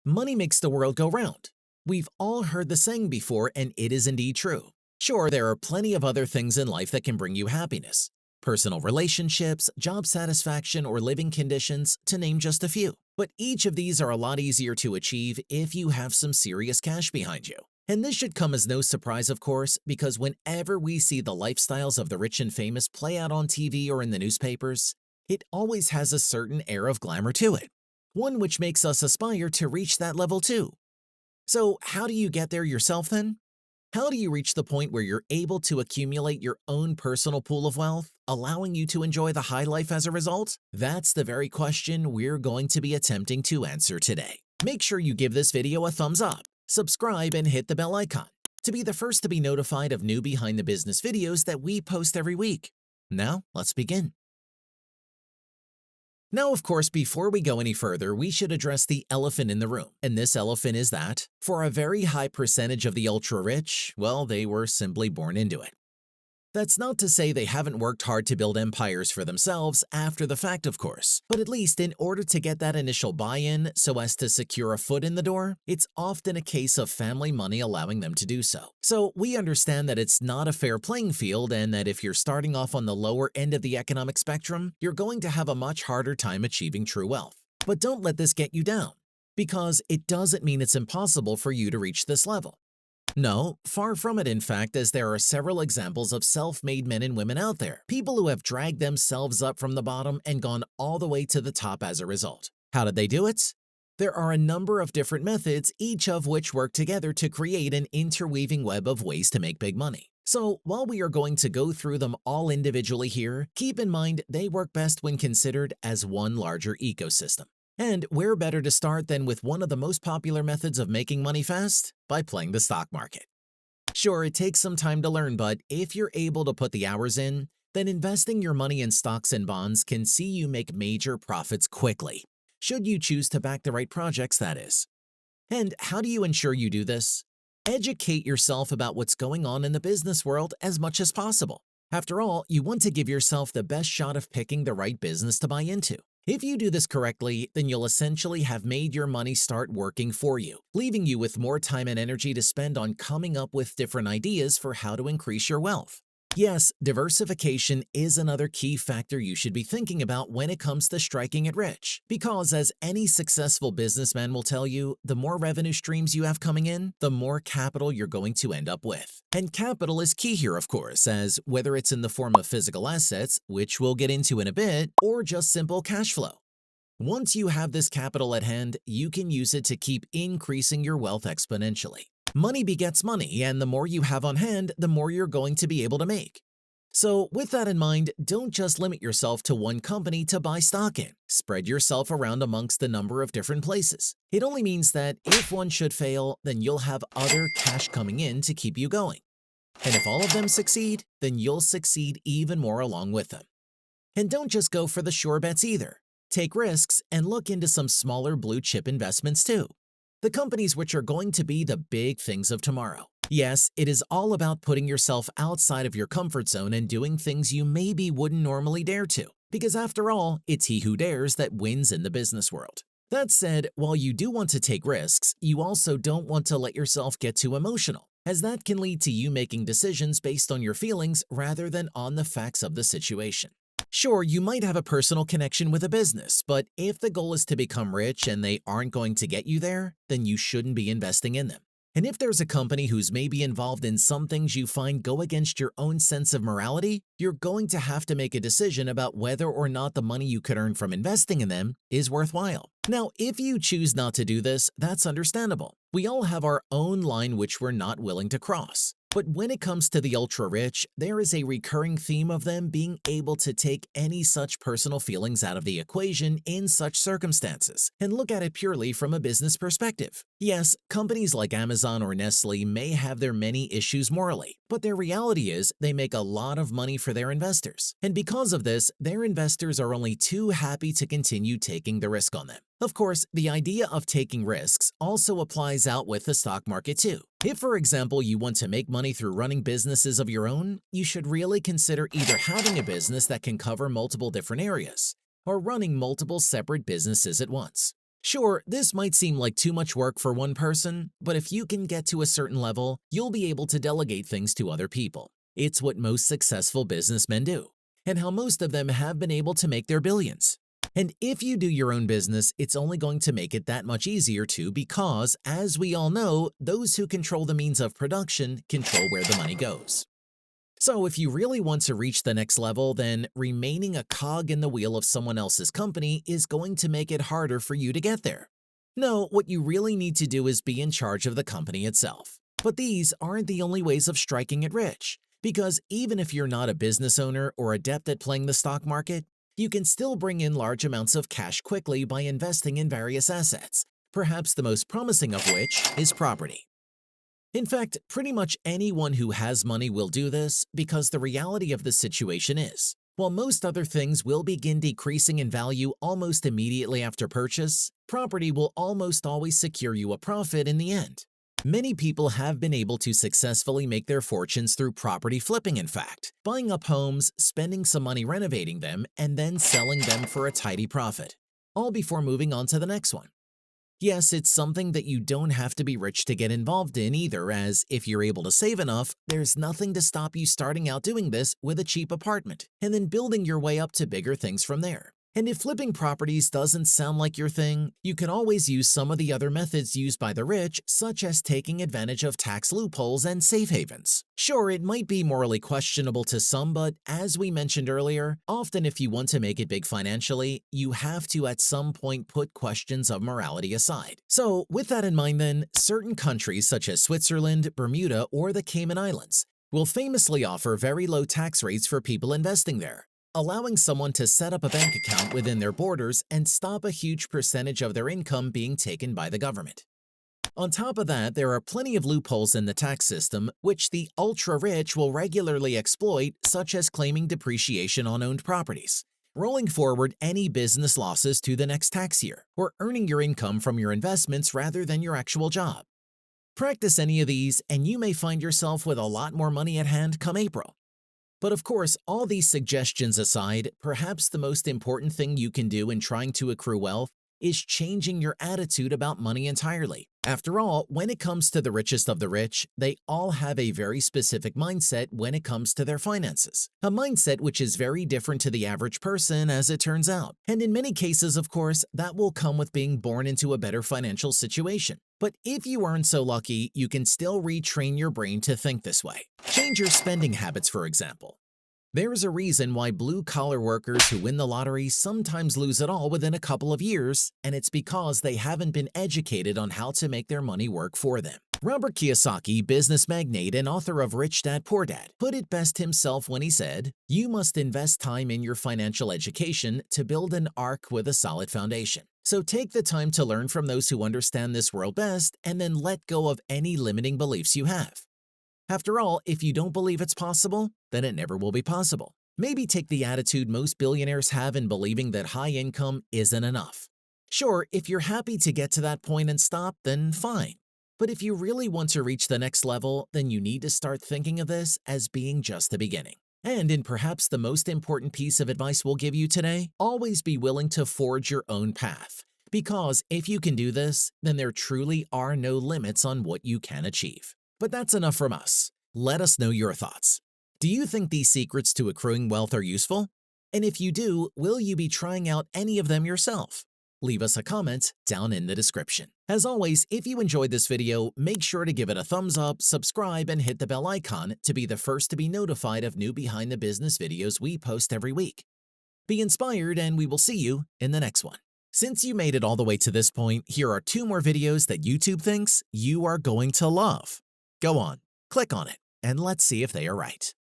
Money makes the world go round. We've all heard the saying before, and it is indeed true. Sure, there are plenty of other things in life that can bring you happiness. Personal relationships, job satisfaction, or living conditions, to name just a few. But each of these are a lot easier to achieve if you have some serious cash behind you. And this should come as no surprise, of course, because whenever we see the lifestyles of the rich and famous play out on TV or in the newspapers, it always has a certain air of glamour to it, one which makes us aspire to reach that level too. So how do you get there yourself then? How do you reach the point where you're able to accumulate your own personal pool of wealth, allowing you to enjoy the high life as a result? That's the very question we're going to be attempting to answer today. Make sure you give this video a thumbs up, subscribe, and hit the bell icon to be the first to be notified of new behind the business videos that we post every week. Now, let's begin. Now, of course, before we go any further, we should address the elephant in the room. And this elephant is that, for a very high percentage of the ultra-rich, well, they were simply born into it. That's not to say they haven't worked hard to build empires for themselves after the fact, of course. But at least in order to get that initial buy-in so as to secure a foot in the door, it's often a case of family money allowing them to do so. So we understand that it's not a fair playing field and that if you're starting off on the lower end of the economic spectrum, you're going to have a much harder time achieving true wealth. But don't let this get you down, because it doesn't mean it's impossible for you to reach this level. No, far from it in fact, as there are several examples of self-made men and women out there, people who have dragged themselves up from the bottom and gone all the way to the top as a result. How did they do it? There are a number of different methods, each of which work together to create an interweaving web of ways to make big money. So while we are going to go through them all individually here, keep in mind they work best when considered as one larger ecosystem. And where better to start than with one of the most popular methods of making money fast? By playing the stock market. Sure, it takes some time to learn, but if you're able to put the hours in, then investing your money in stocks and bonds can see you make major profits quickly, should you choose to back the right projects, that is. And how do you ensure you do this? Educate yourself about what's going on in the business world as much as possible. After all, you want to give yourself the best shot of picking the right business to buy into. If you do this correctly, then you'll essentially have made your money start working for you, leaving you with more time and energy to spend on coming up with different ideas for how to increase your wealth. Yes, diversification is another key factor you should be thinking about when it comes to striking it rich. Because as any successful businessman will tell you, the more revenue streams you have coming in, the more capital you're going to end up with. And capital is key here, of course, as whether it's in the form of physical assets, which we'll get into in a bit, or just simple cash flow. Once you have this capital at hand, you can use it to keep increasing your wealth exponentially. Money begets money, and the more you have on hand, the more you're going to be able to make. So with that in mind, don't just limit yourself to one company to buy stock in. Spread yourself around amongst a number of different places. It only means that if one should fail, then you'll have other cash coming in to keep you going. And if all of them succeed, then you'll succeed even more along with them. And don't just go for the sure bets either. Take risks and look into some smaller blue chip investments too. The companies which are going to be the big things of tomorrow. Yes, it is all about putting yourself outside of your comfort zone and doing things you maybe wouldn't normally dare to, because after all, it's he who dares that wins in the business world. That said, while you do want to take risks, you also don't want to let yourself get too emotional, as that can lead to you making decisions based on your feelings rather than on the facts of the situation. Sure, you might have a personal connection with a business, but if the goal is to become rich and they aren't going to get you there, then you shouldn't be investing in them. And if there's a company who's maybe involved in some things you find go against your own sense of morality, you're going to have to make a decision about whether or not the money you could earn from investing in them is worthwhile. Now, if you choose not to do this, that's understandable. We all have our own line which we're not willing to cross. But when it comes to the ultra-rich, there is a recurring theme of them being able to take any such personal feelings out of the equation in such circumstances and look at it purely from a business perspective. Yes, companies like Amazon or Nestle may have their many issues morally, but their reality is they make a lot of money for their investors. And because of this, their investors are only too happy to continue taking the risk on them. Of course, the idea of taking risks also applies out with the stock market too. If, for example, you want to make money through running businesses of your own, you should really consider either having a business that can cover multiple different areas or running multiple separate businesses at once. Sure, this might seem like too much work for one person, but if you can get to a certain level, you'll be able to delegate things to other people. It's what most successful businessmen do, and how most of them have been able to make their billions. And if you do your own business, it's only going to make it that much easier too because, as we all know, those who control the means of production control where the money goes. So if you really want to reach the next level, then remaining a cog in the wheel of someone else's company is going to make it harder for you to get there. No, what you really need to do is be in charge of the company itself. But these aren't the only ways of striking it rich, because even if you're not a business owner or adept at playing the stock market, you can still bring in large amounts of cash quickly by investing in various assets, perhaps the most promising of which is property. In fact, pretty much anyone who has money will do this because the reality of the situation is, while most other things will begin decreasing in value almost immediately after purchase, property will almost always secure you a profit in the end. Many people have been able to successfully make their fortunes through property flipping, in fact, buying up homes, spending some money renovating them, and then selling them for a tidy profit, all before moving on to the next one. Yes, it's something that you don't have to be rich to get involved in either, as if you're able to save enough, there's nothing to stop you starting out doing this with a cheap apartment and then building your way up to bigger things from there. And if flipping properties doesn't sound like your thing, you can always use some of the other methods used by the rich, such as taking advantage of tax loopholes and safe havens. Sure, it might be morally questionable to some, but as we mentioned earlier, often if you want to make it big financially, you have to at some point put questions of morality aside. So with that in mind then, certain countries such as Switzerland, Bermuda, or the Cayman Islands will famously offer very low tax rates for people investing there, allowing someone to set up a bank account within their borders and stop a huge percentage of their income being taken by the government. On top of that, there are plenty of loopholes in the tax system which the ultra-rich will regularly exploit, such as claiming depreciation on owned properties, rolling forward any business losses to the next tax year, or earning your income from your investments rather than your actual job. Practice any of these and you may find yourself with a lot more money at hand come April. But of course, all these suggestions aside, perhaps the most important thing you can do in trying to accrue wealth is changing your attitude about money entirely. After all, when it comes to the richest of the rich, they all have a very specific mindset when it comes to their finances. A mindset which is very different to the average person, as it turns out. And in many cases, of course, that will come with being born into a better financial situation. But if you aren't so lucky, you can still retrain your brain to think this way. Change your spending habits, for example. There is a reason why blue-collar workers who win the lottery sometimes lose it all within a couple of years, and it's because they haven't been educated on how to make their money work for them. Robert Kiyosaki, business magnate and author of Rich Dad Poor Dad, put it best himself when he said, "You must invest time in your financial education to build an ark with a solid foundation. So take the time to learn from those who understand this world best and then let go of any limiting beliefs you have. After all, if you don't believe it's possible, then it never will be possible." Maybe take the attitude most billionaires have in believing that high income isn't enough. Sure, if you're happy to get to that point and stop, then fine. But if you really want to reach the next level, then you need to start thinking of this as being just the beginning. And in perhaps the most important piece of advice we'll give you today, always be willing to forge your own path. Because if you can do this, then there truly are no limits on what you can achieve. But that's enough from us. Let us know your thoughts. Do you think these secrets to accruing wealth are useful? And if you do, will you be trying out any of them yourself? Leave us a comment down in the description. As always, if you enjoyed this video, make sure to give it a thumbs up, subscribe, and hit the bell icon to be the first to be notified of new behind the business videos we post every week. Be inspired, and we will see you in the next one. Since you made it all the way to this point, here are 2 more videos that YouTube thinks you are going to love. Go on, click on it, and let's see if they are right.